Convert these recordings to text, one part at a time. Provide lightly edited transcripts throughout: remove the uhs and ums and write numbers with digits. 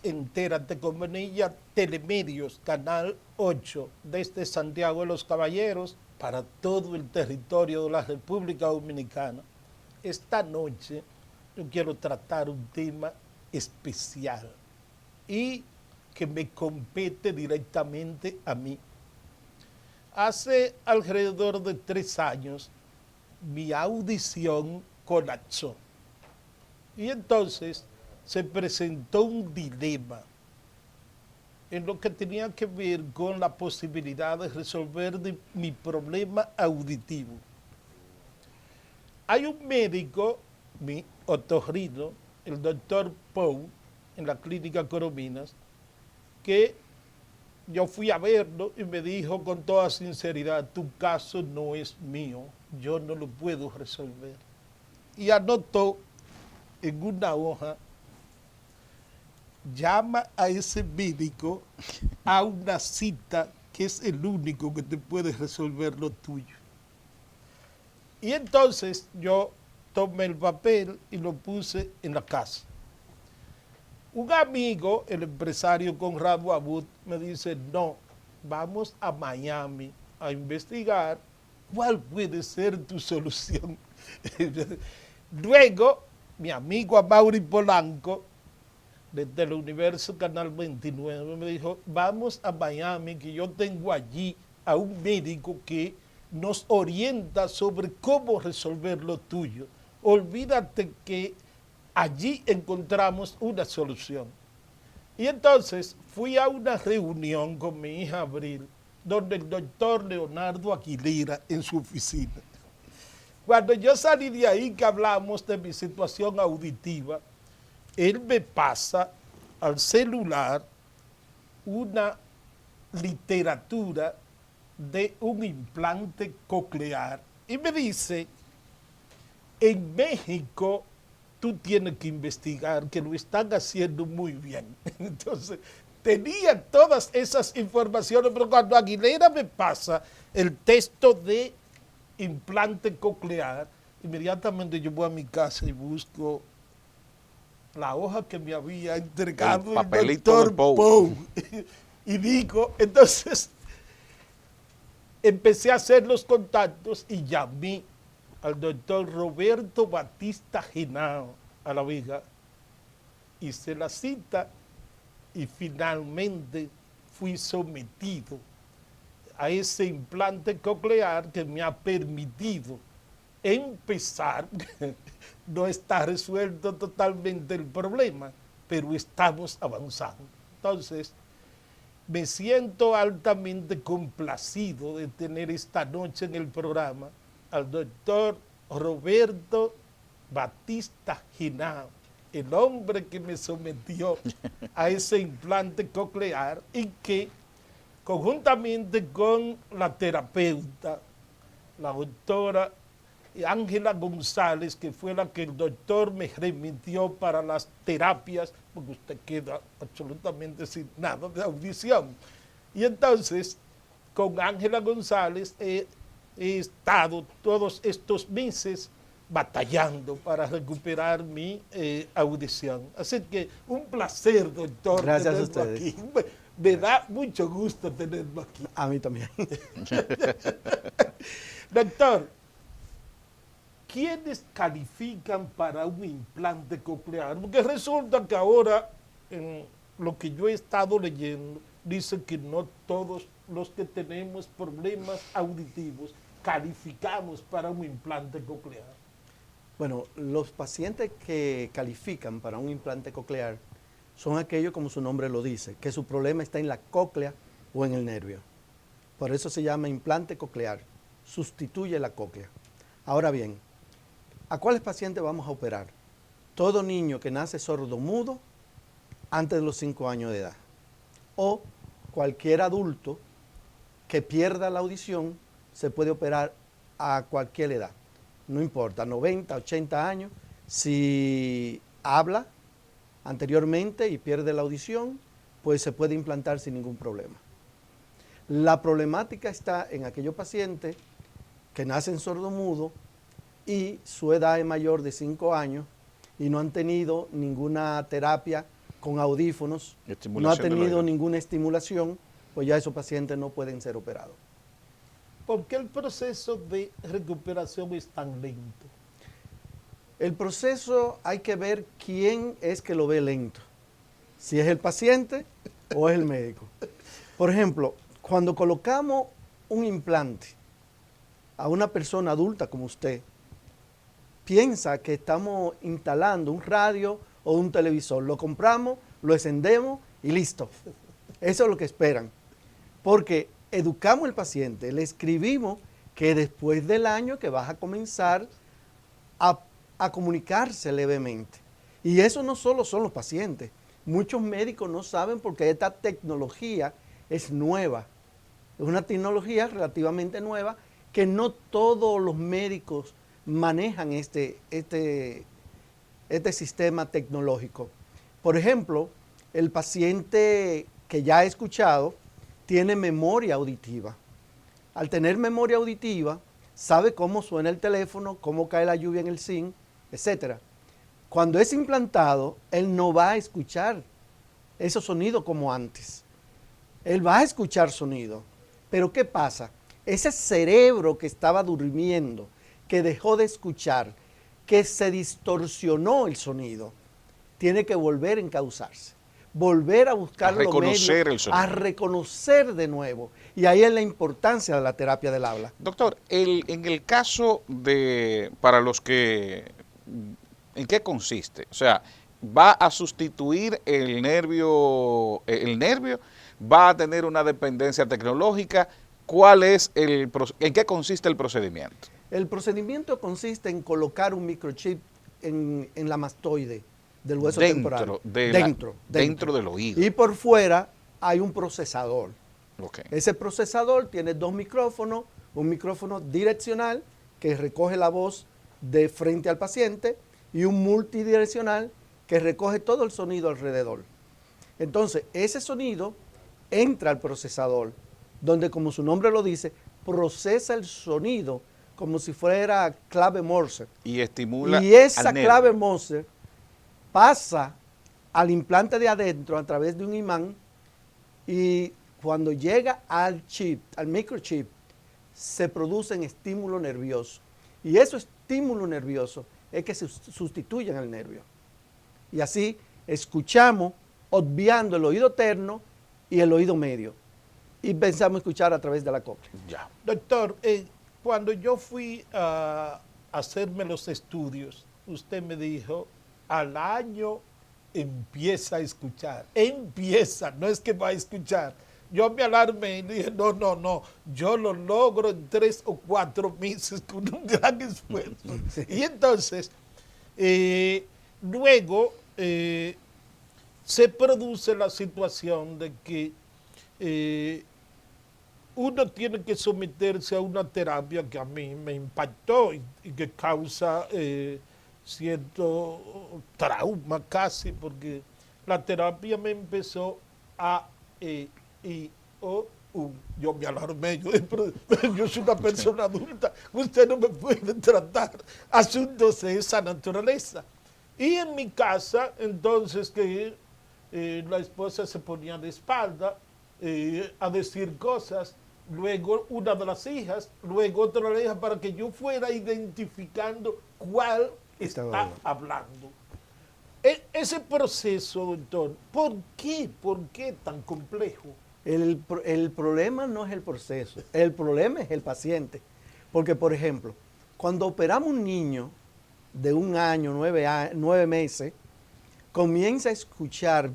Entérate con Bonilla, Telemedios, Canal 8, desde Santiago de los Caballeros para todo el territorio de la República Dominicana. Esta noche yo quiero tratar un tema especial y que me compete directamente a mí. Hace alrededor de 3 años mi audición colapsó y entonces se presentó un dilema en lo que tenía que ver con la posibilidad de resolver mi problema auditivo. Hay un médico, mi otorrino, el doctor Pou, en la clínica Corominas, que yo fui a verlo y me dijo con toda sinceridad, tu caso no es mío, yo no lo puedo resolver. Y anotó en una hoja, llama a ese médico a una cita que es el único que te puede resolver lo tuyo. Y entonces yo tomé el papel y lo puse en la casa. Un amigo, el empresario Conrado Abud, me dice, no, vamos a Miami a investigar cuál puede ser tu solución. Luego, mi amigo Amaury Polanco, desde el Universo Canal 29, me dijo, vamos a Miami, que yo tengo allí a un médico que nos orienta sobre cómo resolver lo tuyo. Olvídate que allí encontramos una solución. Y entonces fui a una reunión con mi hija Abril, donde el doctor Leonardo Aguilera en su oficina. Cuando yo salí de ahí que hablamos de mi situación auditiva, él me pasa al celular una literatura de un implante coclear y me dice, en México tú tienes que investigar, que lo están haciendo muy bien. Entonces, tenía todas esas informaciones, pero cuando Aguilera me pasa el texto de implante coclear, inmediatamente yo voy a mi casa y busco la hoja que me había entregado el doctor Pou. Y digo, entonces, empecé a hacer los contactos y llamé al doctor Roberto Batista Genao a La Vega, hice la cita y finalmente fui sometido a ese implante coclear que me ha permitido empezar. No está resuelto totalmente el problema, pero estamos avanzando. Entonces, me siento altamente complacido de tener esta noche en el programa al doctor Roberto Batista Genao, el hombre que me sometió a ese implante coclear y que conjuntamente con la terapeuta, la doctora Ángela González, que fue la que el doctor me remitió para las terapias, porque usted queda absolutamente sin nada de audición. Y entonces, con Ángela González he estado todos estos meses batallando para recuperar mi audición. Así que un placer, doctor, gracias tenerlo a ustedes. aquí. Me da mucho gusto tenerlo aquí. A mí también. Doctor, ¿quiénes califican para un implante coclear? Porque resulta que ahora, en lo que yo he estado leyendo, dice que no todos los que tenemos problemas auditivos calificamos para un implante coclear. Bueno, los pacientes que califican para un implante coclear son aquellos, como su nombre lo dice, que su problema está en la cóclea o en el nervio. Por eso se llama implante coclear, sustituye la cóclea. Ahora bien, ¿a cuáles pacientes vamos a operar? Todo niño que nace sordomudo antes de los 5 años de edad, o cualquier adulto que pierda la audición se puede operar a cualquier edad, no importa, 90, 80 años, si habla anteriormente y pierde la audición, pues se puede implantar sin ningún problema. La problemática está en aquellos pacientes que nacen sordomudo y su edad es mayor de 5 años y no han tenido ninguna terapia con audífonos, no ha Estimulación del tenido oído. ninguna estimulación, pues ya esos pacientes no pueden ser operados. ¿Por qué el proceso de recuperación es tan lento? El proceso hay que ver quién es que lo ve lento, si es el paciente o es el médico. Por ejemplo, cuando colocamos un implante a una persona adulta como usted, piensa que estamos instalando un radio o un televisor. Lo compramos, lo encendemos y listo. Eso es lo que esperan. Porque educamos al paciente, le escribimos que después del año que vas a comenzar a comunicarse levemente. Y eso no solo son los pacientes. Muchos médicos no saben porque esta tecnología es nueva. Es una tecnología relativamente nueva que no todos los médicos manejan este sistema tecnológico. Por ejemplo, el paciente que ya ha escuchado tiene memoria auditiva. Al tener memoria auditiva, sabe cómo suena el teléfono, cómo cae la lluvia en el zinc, etc. Cuando es implantado, él no va a escuchar esos sonidos como antes. Él va a escuchar sonido. Pero ¿qué pasa? Ese cerebro que estaba durmiendo, que dejó de escuchar, que se distorsionó el sonido, tiene que volver a encauzarse, volver a buscar los reconocer medios, el sonido. a reconocer de nuevo. Y ahí es la importancia de la terapia del habla. Doctor, en el caso de, para los que, ¿en qué consiste? O sea, ¿va a sustituir el nervio, va a tener una dependencia tecnológica? ¿Cuál es en qué consiste el procedimiento? El procedimiento consiste en colocar un microchip en la mastoide del hueso temporal. Dentro del oído. Y por fuera hay un procesador. Okay. Ese procesador tiene dos micrófonos, un micrófono direccional que recoge la voz de frente al paciente y un multidireccional que recoge todo el sonido alrededor. Entonces, ese sonido entra al procesador, donde, como su nombre lo dice, procesa el sonido como si fuera clave Morse. Y estimula Y esa al nervio. clave Morse pasa al implante de adentro a través de un imán y cuando llega al chip, al microchip, se producen estímulos nerviosos. Y esos estímulos nerviosos es que se sustituyen al nervio. Y así escuchamos obviando el oído terno y el oído medio. Y pensamos escuchar a través de la cóclea. Ya. Doctor, cuando yo fui a hacerme los estudios, usted me dijo, al año empieza a escuchar. Empieza, no es que va a escuchar. Yo me alarmé y dije, no, yo lo logro en 3 o 4 meses con un gran esfuerzo. Sí. Y entonces, luego se produce la situación de que uno tiene que someterse a una terapia que a mí me impactó y que causa cierto trauma casi, porque la terapia me empezó a yo me alarmé, yo soy una persona adulta, usted no me puede tratar asuntos de esa naturaleza. Y en mi casa, entonces, que la esposa se ponía de espalda a decir cosas, luego una de las hijas, luego otra de las hijas, para que yo fuera identificando cuál está hablando. Ese proceso, doctor, ¿por qué tan complejo? El problema no es el proceso, el problema es el paciente. Porque, por ejemplo, cuando operamos un niño de 1 año, 9 meses, comienza a escuchar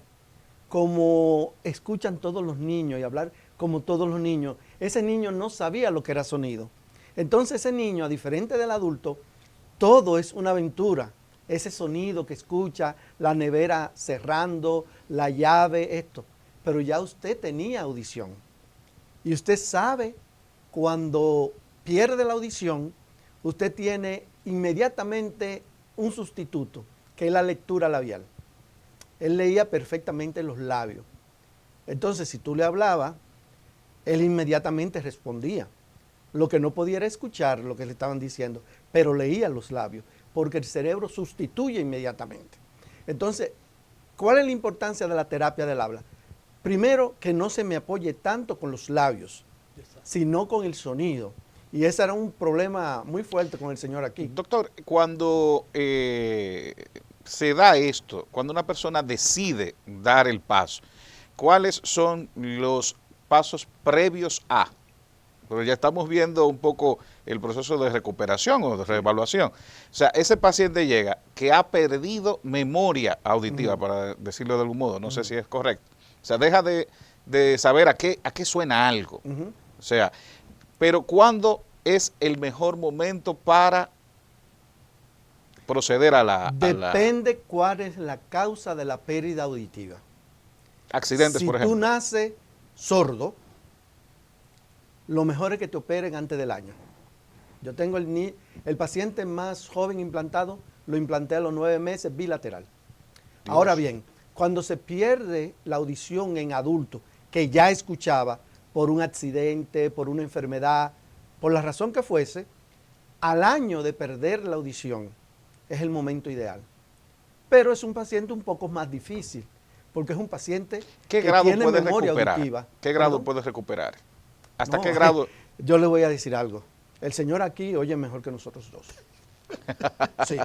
como escuchan todos los niños y hablar como todos los niños. Ese niño no sabía lo que era sonido. Entonces ese niño, a diferente del adulto, todo es una aventura. Ese sonido que escucha, la nevera cerrando, la llave, esto. Pero ya usted tenía audición. Y usted sabe cuando pierde la audición, usted tiene inmediatamente un sustituto, que es la lectura labial. Él leía perfectamente los labios. Entonces, si tú le hablabas, él inmediatamente respondía. Lo que no podía era escuchar lo que le estaban diciendo, pero leía los labios, porque el cerebro sustituye inmediatamente. Entonces, ¿Cuál es la importancia de la terapia del habla? Primero, que no se me apoye tanto con los labios, sino con el sonido. Y ese era un problema muy fuerte con el señor aquí. Doctor, cuando se da esto, cuando una persona decide dar el paso, ¿cuáles son los pasos previos a? Porque ya estamos viendo un poco el proceso de recuperación o de reevaluación. O sea, ese paciente llega que ha perdido memoria auditiva, para decirlo de algún modo, no sé si es correcto. O sea, deja de saber a qué suena algo. O sea, pero ¿cuándo es el mejor momento para proceder a la Depende cuál es la causa de la pérdida auditiva. accidentes, por Si tú ejemplo? naces sordo, lo mejor es que te operen antes del año. Yo tengo el paciente más joven implantado, lo implanté a los 9 meses bilateral. Dios. Ahora bien, cuando se pierde la audición en adulto, que ya escuchaba por un accidente, por una enfermedad, por la razón que fuese, al año de perder la audición es el momento ideal. Pero es un paciente un poco más difícil, porque es un paciente ¿Qué que grado tiene puede memoria recuperar? auditiva. ¿Qué grado ¿Perdón? puede recuperar? ¿Hasta No, qué grado? Yo le voy a decir algo. El señor aquí oye mejor que nosotros dos. Sí.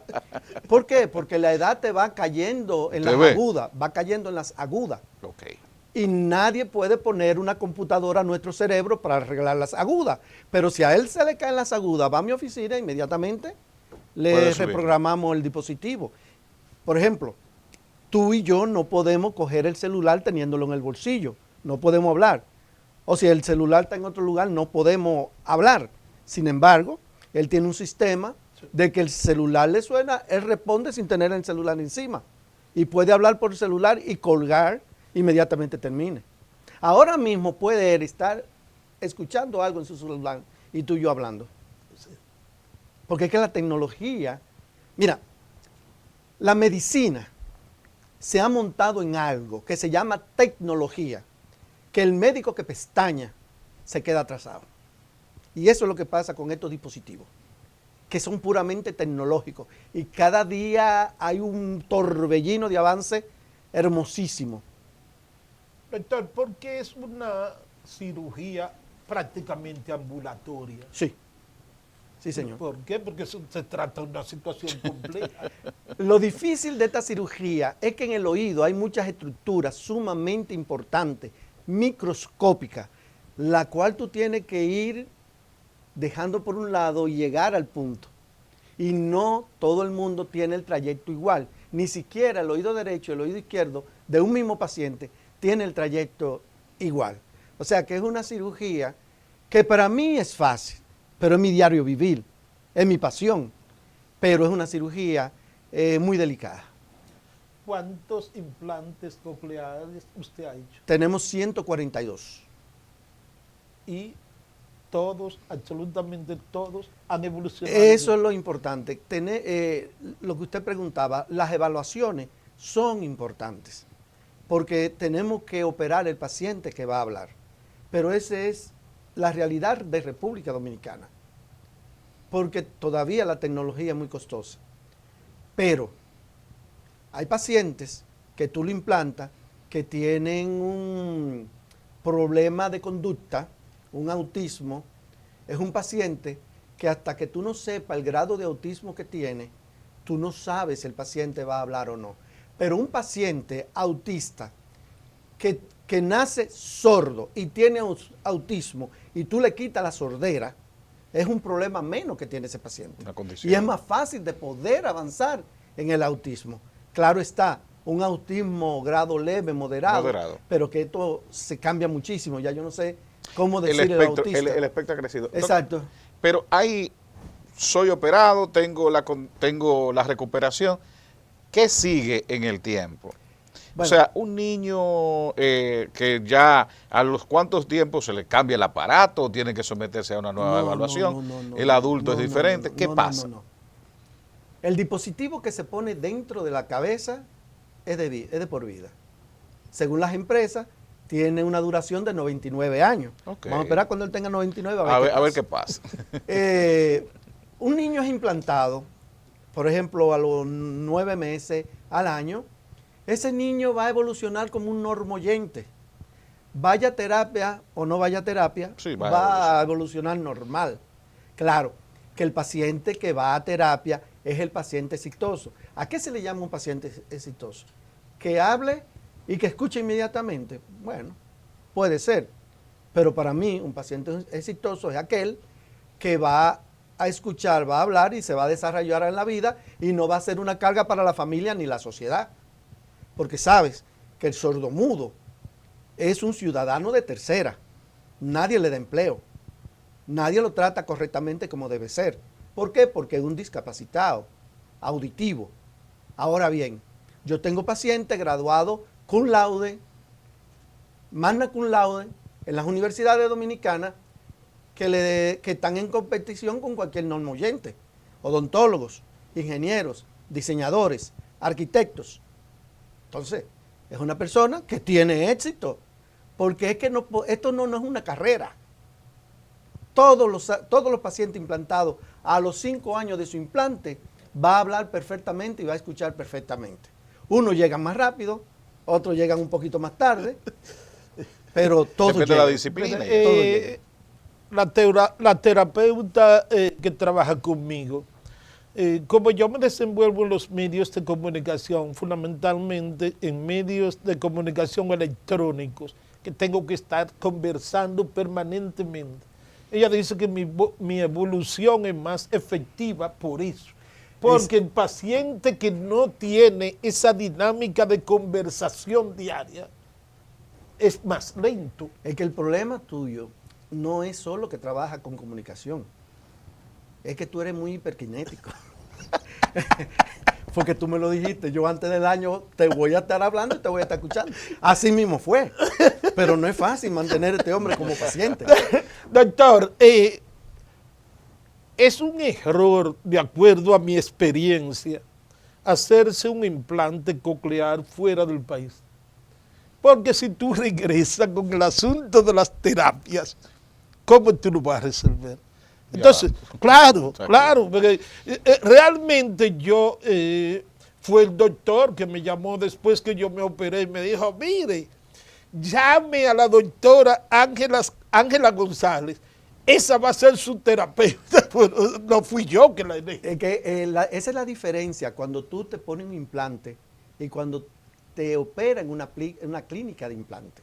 ¿Por qué? Porque la edad te va cayendo en ¿Te las ve? agudas, va cayendo en las agudas. Ok. Y nadie puede poner una computadora a nuestro cerebro para arreglar las agudas. Pero si a él se le caen las agudas, va a mi oficina inmediatamente, le Puede subir. reprogramamos el dispositivo. Por ejemplo, tú y yo no podemos coger el celular teniéndolo en el bolsillo, no podemos hablar. O si el celular está en otro lugar, no podemos hablar. Sin embargo, él tiene un sistema de que el celular le suena, él responde sin tener el celular encima. Y puede hablar por el celular y colgar, inmediatamente termine. Ahora mismo puede él estar escuchando algo en su celular y tú y yo hablando. Porque es que la tecnología, mira, la medicina se ha montado en algo que se llama tecnología, que el médico que pestaña se queda atrasado. Y eso es lo que pasa con estos dispositivos, que son puramente tecnológicos. Y cada día hay un torbellino de avance hermosísimo. Doctor, porque es una cirugía prácticamente ambulatoria. Sí, sí señor. ¿Por qué? Porque se trata de una situación compleja. Lo difícil de esta cirugía es que en el oído hay muchas estructuras sumamente importantes, microscópicas, la cual tú tienes que ir dejando por un lado y llegar al punto. Y no todo el mundo tiene el trayecto igual. Ni siquiera el oído derecho y el oído izquierdo de un mismo paciente tiene el trayecto igual. O sea que es una cirugía que para mí es fácil, pero es mi diario vivir, es mi pasión, pero es una cirugía muy delicada. ¿Cuántos implantes cocleares usted ha hecho? Tenemos 142. Y todos, absolutamente todos, han evolucionado. Eso es lo importante. Lo que usted preguntaba, las evaluaciones son importantes, porque tenemos que operar el paciente que va a hablar. Pero esa es la realidad de República Dominicana, porque todavía la tecnología es muy costosa. Pero hay pacientes que tú lo implantas que tienen un problema de conducta, un autismo. Es un paciente que hasta que tú no sepas el grado de autismo que tiene, tú no sabes si el paciente va a hablar o no. Pero un paciente autista que nace sordo y tiene autismo y tú le quitas la sordera, es un problema menos que tiene ese paciente. Una condición. Y es más fácil de poder avanzar en el autismo. Claro está, un autismo grado leve, moderado. Pero que esto se cambia muchísimo. Ya yo no sé cómo decir el autista. El espectro ha crecido. Exacto. Pero ahí soy operado, tengo la recuperación. ¿Qué sigue en el tiempo? Bueno, o sea, un niño que ya a los cuantos tiempos se le cambia el aparato, tiene que someterse a una nueva evaluación, el adulto es diferente, ¿qué pasa? El dispositivo que se pone dentro de la cabeza es de por vida. Según las empresas, tiene una duración de 99 años. Okay. Vamos a esperar cuando él tenga 99 a ver qué pasa. Un niño es implantado, por ejemplo, a los 9 meses al año, ese niño va a evolucionar como un normoyente. Vaya a terapia o no vaya a terapia, Sí, va a evolucionar normal. Claro, que el paciente que va a terapia es el paciente exitoso. ¿A qué se le llama un paciente exitoso? Que hable y que escuche inmediatamente. Bueno, puede ser. Pero para mí, un paciente exitoso es aquel que va a escuchar, va a hablar y se va a desarrollar en la vida y no va a ser una carga para la familia ni la sociedad. Porque sabes que el sordomudo es un ciudadano de tercera. Nadie le da empleo. Nadie lo trata correctamente como debe ser. ¿Por qué? Porque es un discapacitado auditivo. Ahora bien, yo tengo pacientes graduados cum laude, magna cum laude, en las universidades dominicanas que están en competición con cualquier normoyente, odontólogos, ingenieros, diseñadores, arquitectos. Entonces, es una persona que tiene éxito, porque es que esto no es una carrera. Todos los pacientes implantados a los 5 años de su implante va a hablar perfectamente y va a escuchar perfectamente. Unos llegan más rápido, otros llegan un poquito más tarde, pero todos Depende de la llegan. disciplina. Todos llegan. La terapeuta que trabaja conmigo, como yo me desenvuelvo en los medios de comunicación, fundamentalmente en medios de comunicación electrónicos, que tengo que estar conversando permanentemente, ella dice que mi evolución es más efectiva por eso. Porque el paciente que no tiene esa dinámica de conversación diaria es más lento. Es que el problema tuyo no es solo que trabaja con comunicación, es que tú eres muy hiperkinético. Porque tú me lo dijiste, yo antes del año te voy a estar hablando y te voy a estar escuchando. Así mismo fue. Pero no es fácil mantener a este hombre como paciente. Doctor, es un error, de acuerdo a mi experiencia, hacerse un implante coclear fuera del país. Porque si tú regresas con el asunto de las terapias, ¿cómo tú lo vas a resolver? Entonces, claro, porque realmente fue el doctor que me llamó después que yo me operé y me dijo, mire, llame a la doctora Ángela González, esa va a ser su terapeuta. Bueno, no fui yo que la elegí. Es que, esa es la diferencia cuando tú te pones un implante y cuando te operan en una clínica de implante.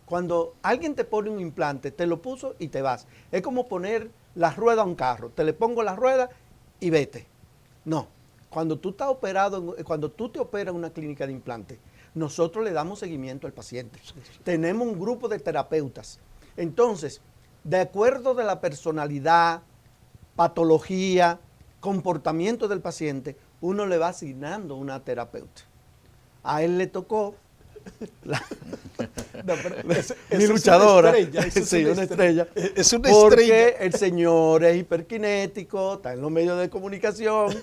Cuando alguien te pone un implante, te lo puso y te vas. Es como poner la rueda a un carro. Te le pongo la rueda y vete. No. Cuando tú estás operado, cuando tú te operas en una clínica de implante, nosotros le damos seguimiento al paciente. Tenemos un grupo de terapeutas. Entonces, de acuerdo de la personalidad, patología, comportamiento del paciente, uno le va asignando una terapeuta. A él le tocó mi luchadora. Una estrella. Es una porque estrella. el señor es hiperkinético, está en los medios de comunicación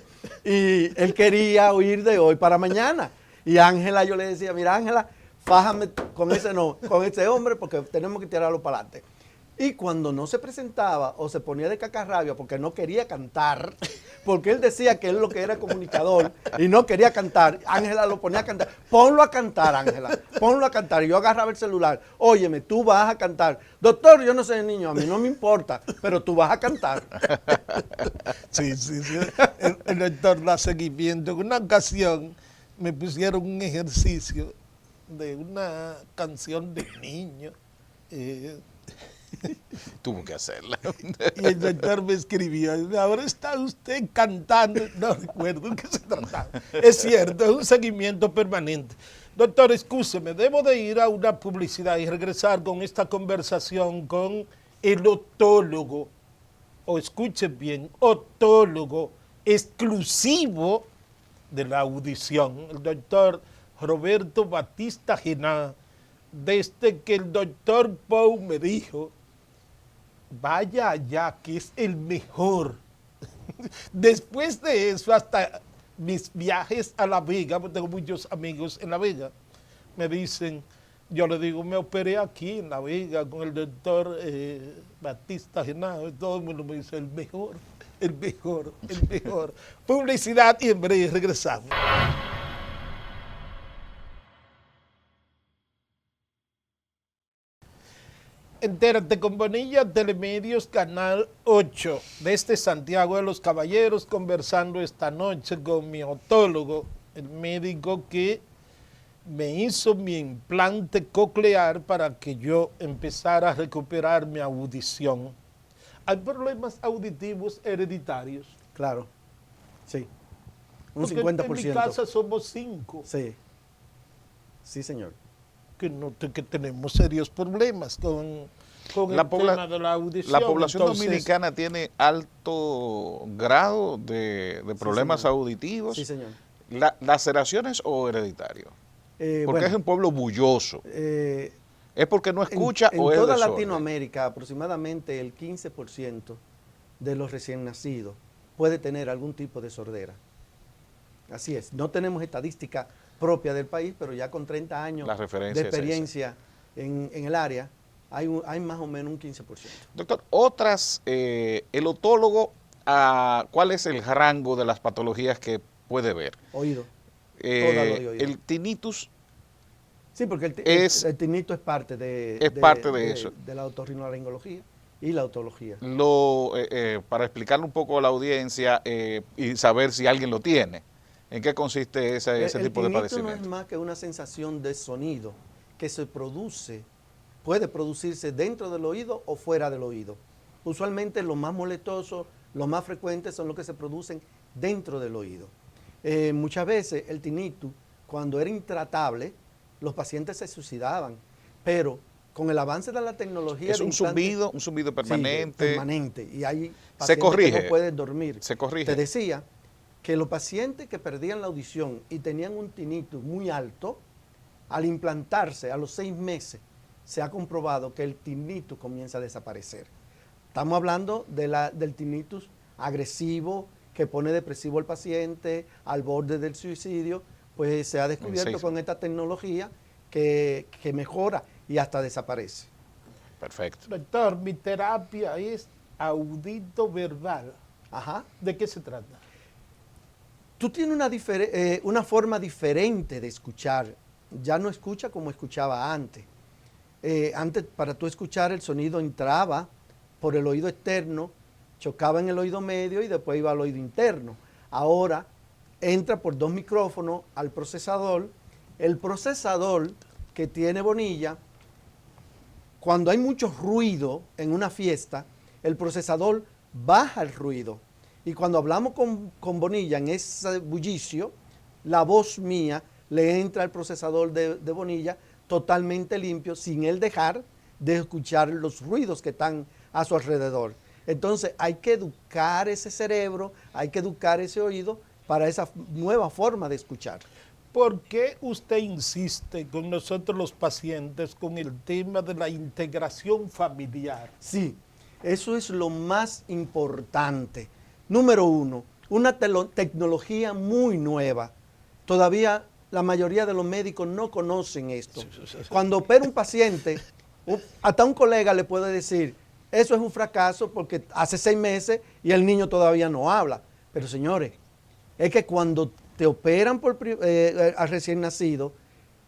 y él quería oír de hoy para mañana. Y Ángela, yo le decía, mira Ángela, fájame con ese hombre porque tenemos que tirarlo para adelante. Y cuando no se presentaba o se ponía de cacarrabia porque no quería cantar, porque él decía que él lo que era comunicador y no quería cantar, Ángela lo ponía a cantar. Ponlo a cantar, Ángela, ponlo a cantar. Y yo agarraba el celular, óyeme, tú vas a cantar. Doctor, yo no soy niño, a mí no me importa, pero tú vas a cantar. Sí. El doctor da seguimiento. En una ocasión me pusieron un ejercicio de una canción de niño. Tuvo que hacerla. Y el doctor me escribió, ahora está usted cantando. No recuerdo en qué se trataba. Es cierto, es un seguimiento permanente. Doctor, excúseme, debo de ir a una publicidad y regresar con esta conversación con el otólogo, o escuchen bien, otólogo exclusivo de la audición, el doctor Roberto Batista Genao. Desde que el doctor Pou me dijo, vaya allá, que es el mejor. Después de eso, hasta mis viajes a La Vega, porque tengo muchos amigos en La Vega, me dicen, yo le digo, me operé aquí en La Vega con el doctor Batista Genao, y todo el mundo me dice, el mejor. Publicidad y en breve regresamos. Entérate con Bonilla, Telemedios, Canal 8, desde Santiago de los Caballeros, conversando esta noche con mi otólogo, el médico que me hizo mi implante coclear para que yo empezara a recuperar mi audición. Hay problemas auditivos hereditarios. Claro, sí, un Porque 50%. en mi casa somos 5 Sí, sí, señor. que tenemos serios problemas con La el pobla- tema de la audición. La población Entonces, dominicana tiene alto grado de problemas señor. auditivos. Sí, señor. ¿Laceraciones o hereditario? Porque Bueno, es un pueblo bulloso. ¿Es porque no escucha en o es toda desorden? Latinoamérica, aproximadamente el 15% de los recién nacidos puede tener algún tipo de sordera. Así es. No tenemos estadística propia del país, pero ya con 30 años La referencia de es esa. experiencia en el área, hay más o menos un 15%. Doctor, el otólogo, ¿cuál es el rango de las patologías que puede ver? Oído. Todas los de oído. El tinnitus Sí, porque el tinito es parte de eso. de la otorrinolaringología y la otología. para explicarle un poco a la audiencia y saber si alguien lo tiene. ¿En qué consiste ese tipo de El tinito no padecimiento? es más que una sensación de sonido que puede producirse dentro del oído o fuera del oído. Usualmente los más molestosos, los más frecuentes son los que se producen dentro del oído. Muchas veces el tinnitus, cuando era intratable, los pacientes se suicidaban, pero con el avance de la tecnología Es de un zumbido permanente. Sí, permanente, y hay Se pacientes corrige. que no pueden dormir. Se corrige. Te decía que los pacientes que perdían la audición y tenían un tinnitus muy alto, al implantarse a los 6 meses, se ha comprobado que el tinnitus comienza a desaparecer. Estamos hablando del tinnitus agresivo, que pone depresivo al paciente, al borde del suicidio, pues se ha descubierto con esta tecnología que mejora y hasta desaparece. Perfecto. Doctor, mi terapia es audito verbal. Ajá. ¿De qué se trata? Tú tienes una forma diferente de escuchar. Ya no escucha como escuchaba antes. Antes, para tú escuchar, el sonido entraba por el oído externo, chocaba en el oído medio y después iba al oído interno. Ahora entra por 2 micrófonos al procesador. El procesador que tiene Bonilla, cuando hay mucho ruido en una fiesta, el procesador baja el ruido. Y cuando hablamos con Bonilla en ese bullicio, la voz mía le entra al procesador de Bonilla totalmente limpio, sin él dejar de escuchar los ruidos que están a su alrededor. Entonces hay que educar ese cerebro, hay que educar ese oído para esa nueva forma de escuchar. ¿Por qué usted insiste con nosotros los pacientes con el tema de la integración familiar? Sí, eso es lo más importante. Número 1, una tecnología muy nueva. Todavía la mayoría de los médicos no conocen esto. Cuando opera un paciente, hasta un colega le puede decir, eso es un fracaso porque hace 6 meses y el niño todavía no habla. Pero señores, es que cuando te operan al recién nacido,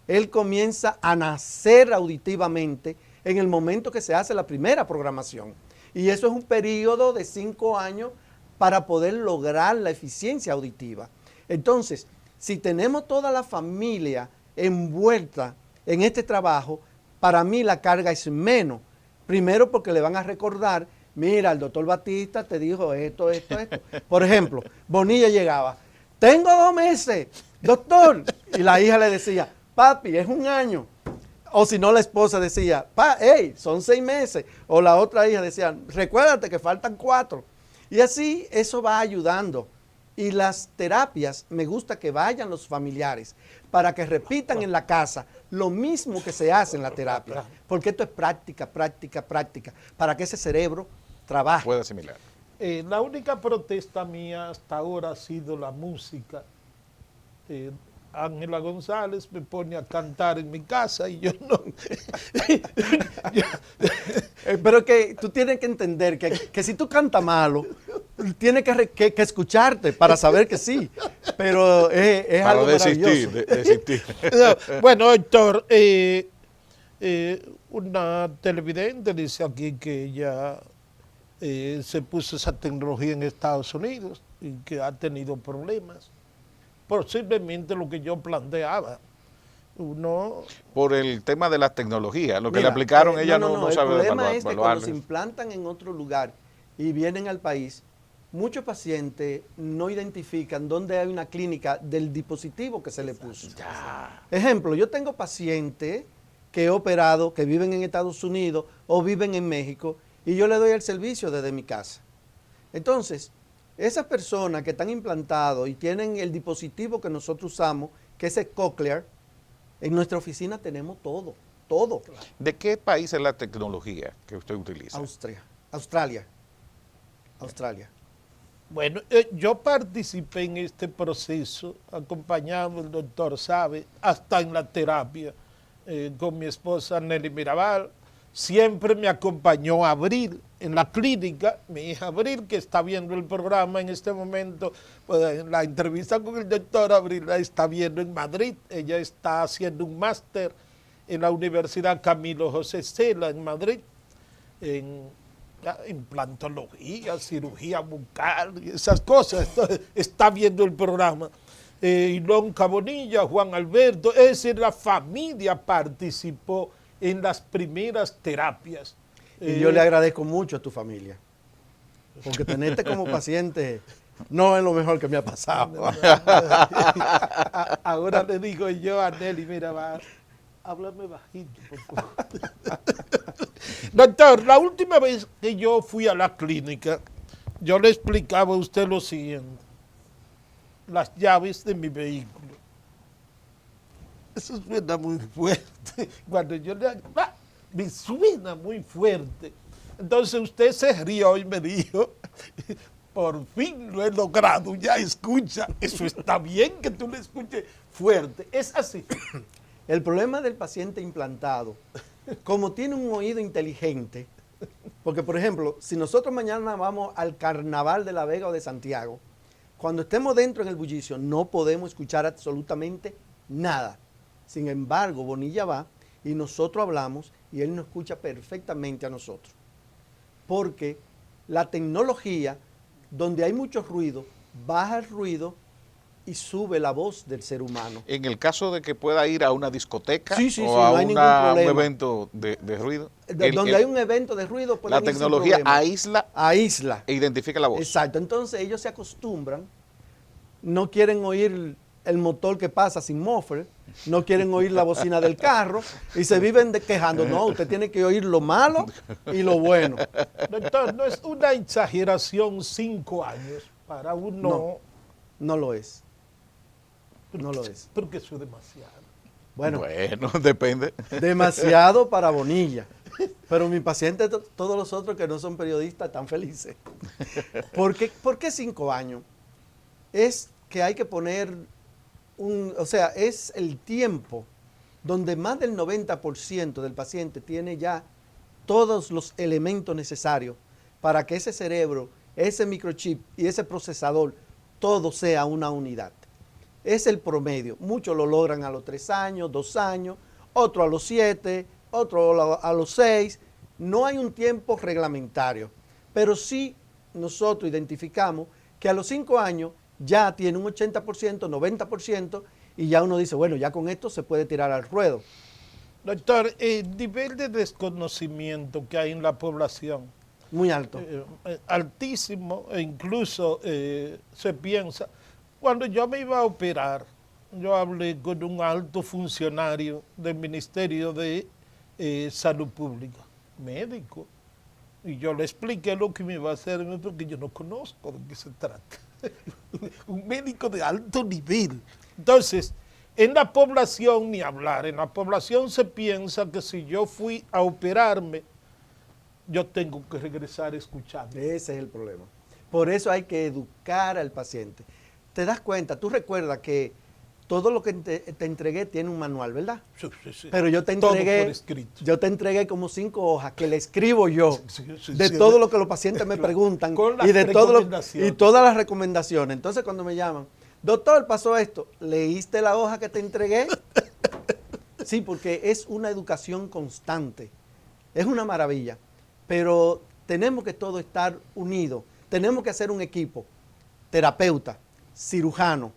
él comienza a nacer auditivamente en el momento que se hace la primera programación. Y eso es un periodo de 5 años para poder lograr la eficiencia auditiva. Entonces, si tenemos toda la familia envuelta en este trabajo, para mí la carga es menos. Primero porque le van a recordar, mira, el doctor Batista te dijo esto. Por ejemplo, Bonilla llegaba, tengo 2 meses, doctor. Y la hija le decía, papi, es 1 año. O si no, la esposa decía, hey, son 6 meses. O la otra hija decía, recuérdate que faltan 4. Y así eso va ayudando. Y las terapias, me gusta que vayan los familiares para que repitan en la casa lo mismo que se hace en la terapia. Porque esto es práctica, para que ese cerebro trabaje. Puede asimilar. La única protesta mía hasta ahora ha sido la música. Ángela González me pone a cantar en mi casa y yo no. Pero que tú tienes que entender que si tú cantas malo, tienes que escucharte para saber que sí. Pero es Para algo desistir, maravilloso. desistir. Bueno, doctor, Una televidente dice aquí que ella se puso esa tecnología en Estados Unidos y que ha tenido problemas. Posiblemente lo que yo planteaba. Uno, Por el tema de la tecnología, lo que le Mira, aplicaron ella no el sabe problema es que cuando evaluarlo. se implantan en otro lugar y vienen al país, muchos pacientes no identifican dónde hay una clínica del dispositivo que se le puso. Ejemplo, yo tengo pacientes que he operado, que viven en Estados Unidos o viven en México, y yo le doy el servicio desde mi casa. Entonces, esas personas que están implantados y tienen el dispositivo que nosotros usamos, que es el Cochlear, en nuestra oficina tenemos todo, todo. ¿De qué país es la tecnología que usted utiliza? Australia. bueno, yo participé en este proceso, acompañado del doctor Sabe, hasta en la terapia, con mi esposa Nelly Mirabal. Siempre me acompañó Abril en la clínica, mi hija Abril, que está viendo el programa en este momento, pues, la entrevista con el doctor Abril la está viendo en Madrid. Ella está haciendo un máster en la Universidad Camilo José Cela en Madrid, en implantología, cirugía bucal y esas cosas. Está viendo el programa. Ilón Cabonilla, Juan Alberto, es decir, la familia participó en las primeras terapias. Y yo le agradezco mucho a tu familia, porque tenerte como paciente no es lo mejor que me ha pasado. Ahora le digo yo a Nelly, mira, háblame bajito, por favor. Doctor, la última vez que yo fui a la clínica, yo le explicaba a usted lo siguiente: las llaves de mi vehículo. Eso suena muy fuerte. Cuando yo le me suena muy fuerte. Entonces usted se rió y me dijo, por fin lo he logrado, ya escucha. Eso está bien que tú le escuches fuerte. Es así. El problema del paciente implantado, como tiene un oído inteligente, porque por ejemplo, si nosotros mañana vamos al Carnaval de La Vega o de Santiago, cuando estemos dentro en el bullicio no podemos escuchar absolutamente nada. Sin embargo, Bonilla va y nosotros hablamos y él nos escucha perfectamente a nosotros. Porque la tecnología, donde hay mucho ruido, baja el ruido y sube la voz del ser humano. En el caso de que pueda ir a una discoteca Sí, o a no hay ningún un problema. evento de ruido, Donde hay un evento de ruido, pueden la ir sin tecnología problema. aísla aísla. e identifica la voz. Exacto, entonces ellos se acostumbran, no quieren oír el motor que pasa sin muffler, no quieren oír la bocina del carro y se viven quejando. No, usted tiene que oír lo malo y lo bueno. Doctor, no es una exageración 5 años para uno. No, no lo es. No lo es. Porque eso es demasiado. Bueno, Depende. demasiado para Bonilla. Pero mi paciente, todos los otros que no son periodistas, están felices. ¿Por qué 5 años? Es que hay que poner es el tiempo donde más del 90% del paciente tiene ya todos los elementos necesarios para que ese cerebro, ese microchip y ese procesador, todo sea una unidad. Es el promedio. Muchos lo logran a los 3 años, 2 años, otro a los 7, otro a los 6. No hay un tiempo reglamentario, pero sí nosotros identificamos que a los 5 años ya tiene un 80%, 90%, y ya uno dice, bueno, ya con esto se puede tirar al ruedo. Doctor, el nivel de desconocimiento que hay en la población, Muy alto. altísimo, e incluso se piensa, cuando yo me iba a operar, yo hablé con un alto funcionario del Ministerio de Salud Pública, médico, y yo le expliqué lo que me iba a hacer, porque yo no conozco de qué se trata. Un médico de alto nivel. Entonces, en la población ni hablar, en la población se piensa que si yo fui a operarme, yo tengo que regresar escuchando. Ese es el problema. Por eso hay que educar al paciente. Te das cuenta, tú recuerdas que todo lo que te entregué tiene un manual, ¿verdad? Sí, sí, sí. Pero yo te Todo entregué, por escrito. yo te entregué como 5 hojas que le escribo yo de Sí, todo lo que los pacientes me preguntan con las y de recomendaciones. y todas las recomendaciones. Entonces cuando me llaman, doctor, pasó esto, ¿leíste la hoja que te entregué? Sí, porque es una educación constante. Es una maravilla. Pero tenemos que todos estar unidos. Tenemos que hacer un equipo. Terapeuta, cirujano,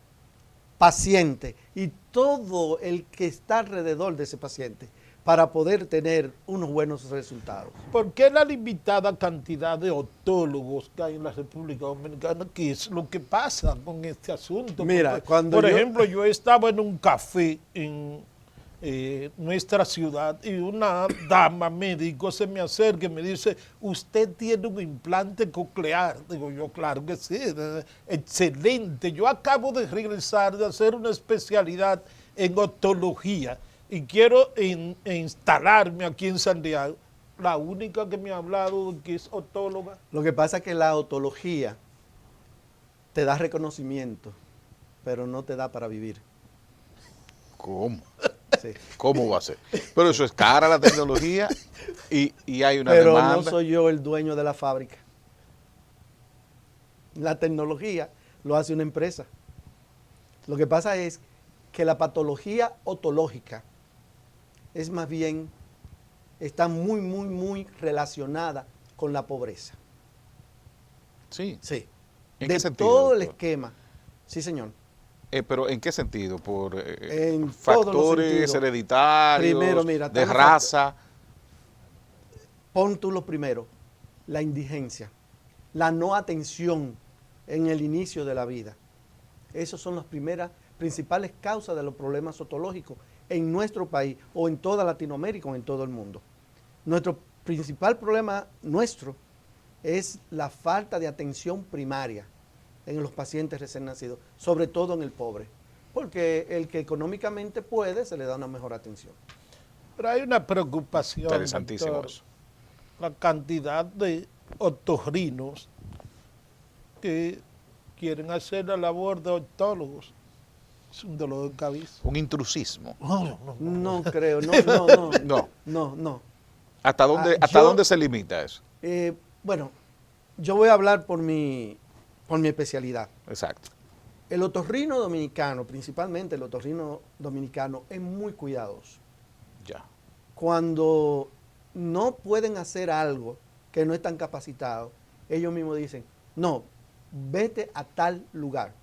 paciente y todo el que está alrededor de ese paciente para poder tener unos buenos resultados. ¿Por qué la limitada cantidad de otólogos que hay en la República Dominicana? ¿Qué es lo que pasa con este asunto? Mira, Porque, cuando por yo- ejemplo, yo estaba en un café en nuestra ciudad y una dama médico se me acerca y me dice, usted tiene un implante coclear. Digo yo, claro que sí, excelente. Yo acabo de regresar de hacer una especialidad en otología y quiero instalarme aquí en Santiago. La única que me ha hablado de que es otóloga. Lo que pasa es que la odontología te da reconocimiento, pero no te da para vivir. ¿Cómo? Sí. ¿Cómo va a ser? Pero eso es cara la tecnología y hay una Pero demanda. no soy yo el dueño de la fábrica. La tecnología lo hace una empresa. Lo que pasa es que la patología otológica es más bien, está muy relacionada con la pobreza. Sí. Sí. ¿En De qué sentido, todo el doctor? esquema. Sí, señor. Pero ¿en qué sentido? ¿Por En todos los factores sentidos. hereditarios, Primero, mira, de están los raza? Pon tú lo primero, la indigencia, la no atención en el inicio de la vida. Esas son las principales causas de los problemas otológicos en nuestro país o en toda Latinoamérica o en todo el mundo. Nuestro principal problema es la falta de atención primaria en los pacientes recién nacidos, sobre todo en el pobre, porque el que económicamente puede se le da una mejor atención. Pero hay una preocupación, Interesantísimo doctor, eso. la cantidad de otorrinos que quieren hacer la labor de odonólogos. Es un dolor de cabeza. Un intrusismo. No creo, No. no. ¿Hasta dónde, Ah, hasta yo- dónde se limita eso? Bueno, yo voy a hablar por mi especialidad. Exacto. El otorrino dominicano, principalmente el otorrino dominicano, es muy cuidadoso. Ya. Cuando no pueden hacer algo que no están capacitados, ellos mismos dicen, no, vete a tal lugar.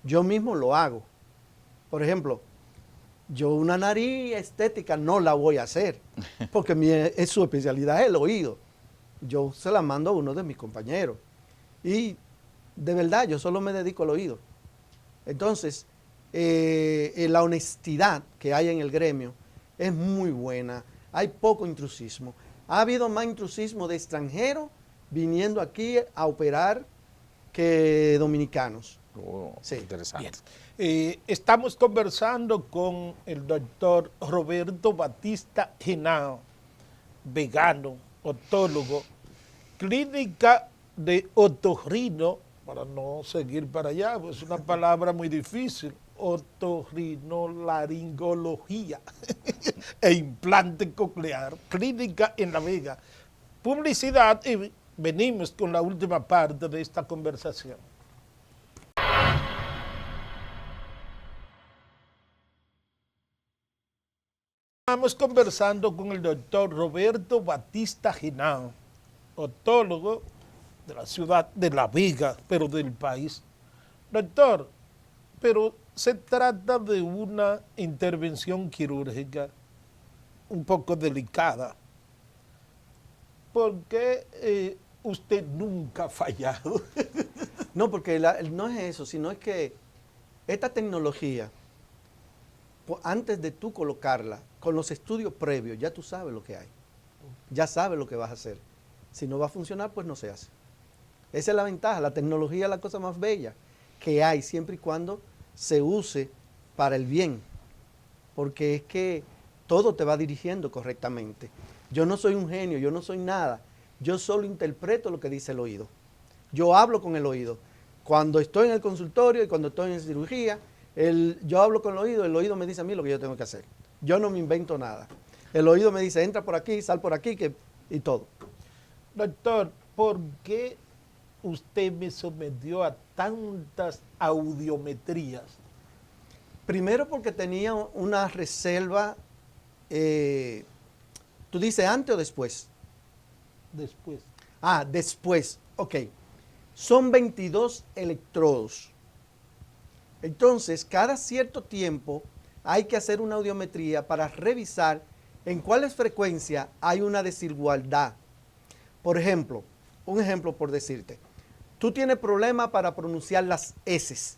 Yo mismo lo hago. Por ejemplo, yo una nariz estética no la voy a hacer, porque su especialidad es el oído. Yo se la mando a uno de mis compañeros. Y de verdad, yo solo me dedico al oído. Entonces, la honestidad que hay en el gremio es muy buena. Hay poco intrusismo. Ha habido más intrusismo de extranjeros viniendo aquí a operar que dominicanos. Oh, Sí. interesante. Bien. Estamos conversando con el doctor Roberto Batista Henao, vegano, otólogo, clínica de otorrino, para no seguir para allá, pues es una palabra muy difícil, otorrinolaringología e implante coclear, clínica en La Vega. Publicidad y venimos con la última parte de esta conversación. Estamos conversando con el doctor Roberto Batista Henao, otólogo de la ciudad de La Vega, pero del país. Doctor, pero se trata de una intervención quirúrgica un poco delicada. ¿Por qué usted nunca ha fallado? No, porque no es eso, sino es que esta tecnología, antes de tú colocarla, con los estudios previos, ya tú sabes lo que hay. Ya sabes lo que vas a hacer. Si no va a funcionar, pues no se hace. Esa es la ventaja. La tecnología es la cosa más bella que hay, siempre y cuando se use para el bien. Porque es que todo te va dirigiendo correctamente. Yo no soy un genio, yo no soy nada. Yo solo interpreto lo que dice el oído. Yo hablo con el oído. Cuando estoy en el consultorio y cuando estoy en cirugía, yo hablo con el oído me dice a mí lo que yo tengo que hacer. Yo no me invento nada. El oído me dice, entra por aquí, sal por aquí, y todo. Doctor, ¿por qué usted me sometió a tantas audiometrías? Primero porque tenía una reserva ¿Tú dices antes o después? Después. Ah, después. Ok. Son 22 electrodos. Entonces, cada cierto tiempo hay que hacer una audiometría para revisar en cuáles frecuencias hay una desigualdad. Por ejemplo, un ejemplo por decirte. Tú tienes problema para pronunciar las S.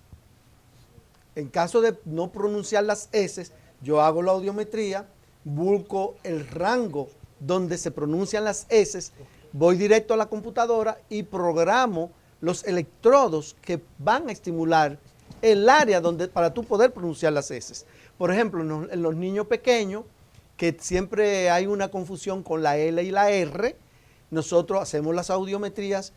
En caso de no pronunciar las S, yo hago la audiometría, busco el rango donde se pronuncian las S, voy directo a la computadora y programo los electrodos que van a estimular el área donde, para tú poder pronunciar las S. Por ejemplo, en los niños pequeños, que siempre hay una confusión con la L y la R, nosotros hacemos las audiometrías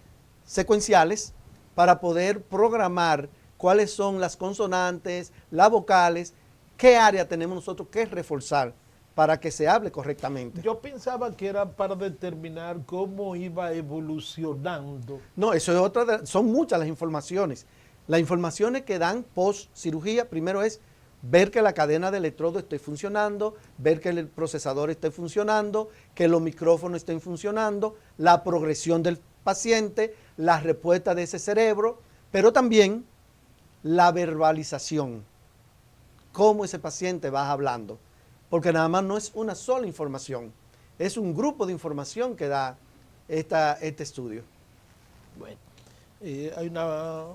secuenciales para poder programar cuáles son las consonantes, las vocales, qué área tenemos nosotros que reforzar para que se hable correctamente. Yo pensaba que era para determinar cómo iba evolucionando. No, eso es otra, son muchas las informaciones. Las informaciones que dan post cirugía, primero es ver que la cadena de electrodo esté funcionando, ver que el procesador esté funcionando, que los micrófonos estén funcionando, la progresión del paciente, la respuesta de ese cerebro, pero también la verbalización, cómo ese paciente va hablando, porque nada más no es una sola información, es un grupo de información que da este estudio. Bueno, hay una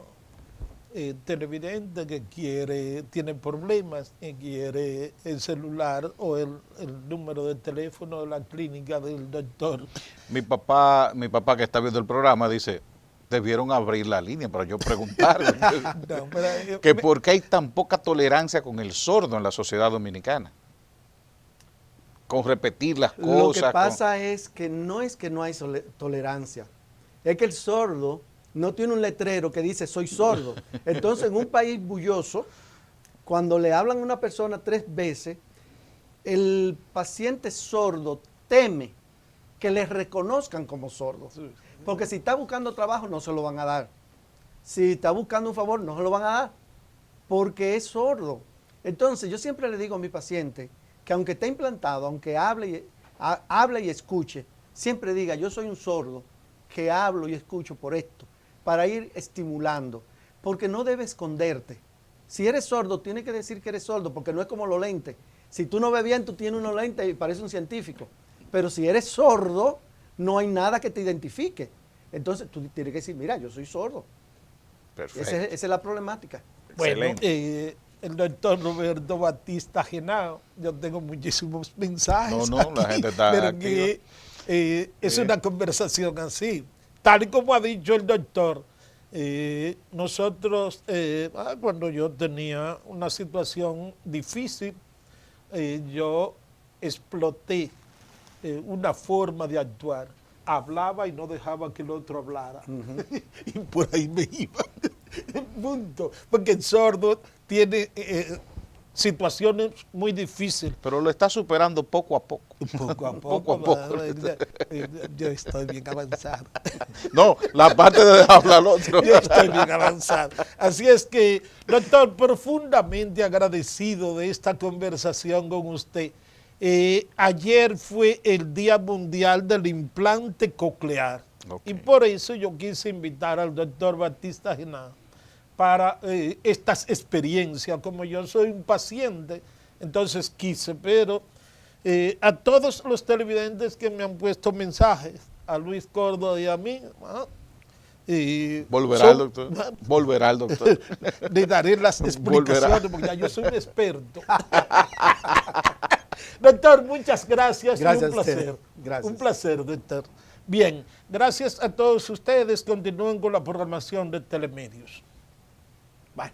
televidente que tiene problemas y quiere el celular o el número de teléfono de la clínica del doctor. Mi papá que está viendo el programa dice, debieron abrir la línea para yo preguntar No, pero, que por qué hay tan poca tolerancia con el sordo en la sociedad dominicana. Con repetir las cosas. Lo que pasa es que no hay tolerancia, es que el sordo no tiene un letrero que dice soy sordo. Entonces, en un país bulloso, cuando le hablan a una persona 3 veces, el paciente sordo teme que le reconozcan como sordo. Porque si está buscando trabajo, no se lo van a dar. Si está buscando un favor, no se lo van a dar, porque es sordo. Entonces, yo siempre le digo a mi paciente que aunque esté implantado, aunque hable y escuche, siempre diga, yo soy un sordo que hablo y escucho por esto, para ir estimulando, porque no debe esconderte. Si eres sordo, tienes que decir que eres sordo, porque no es como los lentes. Si tú no ves bien, tú tienes unos lentes y pareces un científico. Pero si eres sordo, no hay nada que te identifique. Entonces, tú tienes que decir, mira, yo soy sordo. Perfecto. Esa es la problemática. bueno, Excelente. el doctor Roberto Batista Genao, yo tengo muchísimos mensajes. No, la gente está pero activa. que es una conversación así. Tal y como ha dicho el doctor, nosotros, cuando yo tenía una situación difícil, yo exploté una forma de actuar. Hablaba y no dejaba que el otro hablara. Y por ahí me iba. Punto. Porque el sordo tiene situaciones muy difíciles. Pero lo está superando poco a poco. Poco a Poco a poco. poco. Yo estoy bien avanzado. No, la parte de hablar al otro. Yo estoy bien avanzado. Así es que, doctor, profundamente agradecido de esta conversación con usted. Ayer fue el Día Mundial del Implante Coclear. Okay. Y por eso yo quise invitar al doctor Batista Genao para estas experiencias. Como yo soy un paciente, entonces quise, pero a todos los televidentes que me han puesto mensajes, a Luis Córdoba y a mí, Volverá el doctor. Volverá el doctor. le daré las explicaciones, porque ya yo soy un experto. Doctor, muchas gracias. Gracias y un placer. a usted. Gracias. Un placer, doctor. Bien, gracias a todos ustedes. Continúen con la programación de Telemedios. Bye.